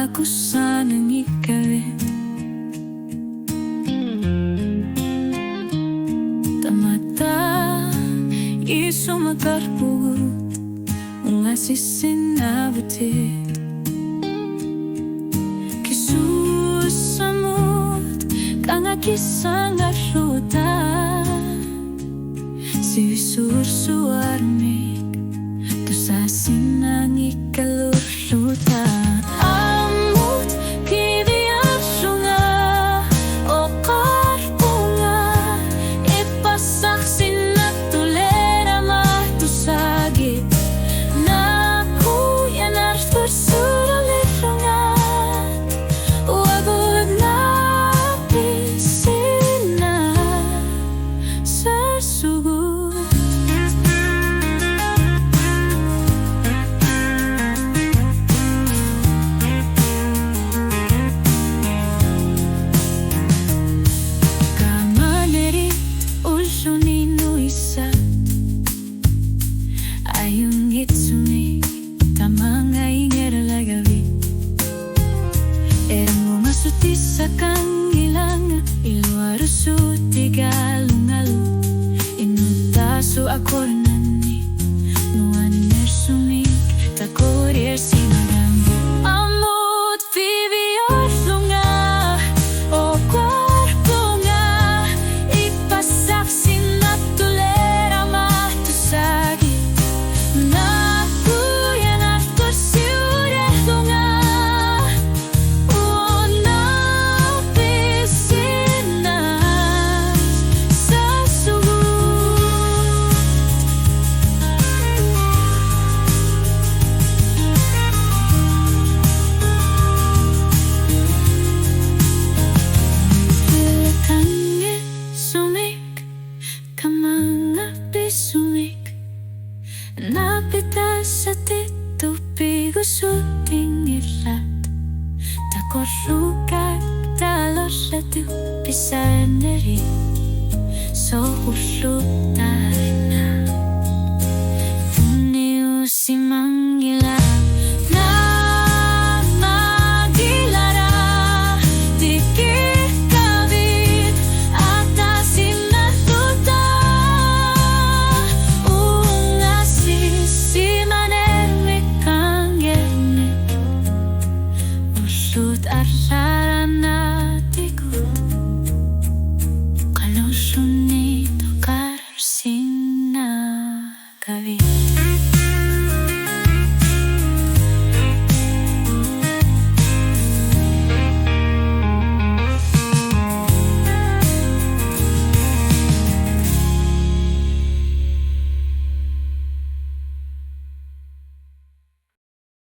Aku sanang ikawin Tamata isumakarput Mga sisinabutit Kisusamut Kanga kisangaruta Sivisuumik Tusasin ang ikaluluta Amut kibiyasunga O karpunga Ipasaksin na tulera matusagit Na kuyan artursuralirungan Wagod na pisina Sa sugo Sivisuumik tamanga ingeralagavi Ermo masuti sa kangilang Iluarusuti galungalu Inutaso ako nani Nuan Sivisuumik takorir sinagami Amut viviorlunga O kwarto nga Ipasaksin na tulera matusagi Na kuyan artursuralunga O na pisina Sa sugo Sivisuumik Kamanga Sivisuumik Napita sa titupi gusuting irat Takorukat talos sa tupisan na rin So husutay na Uniusimang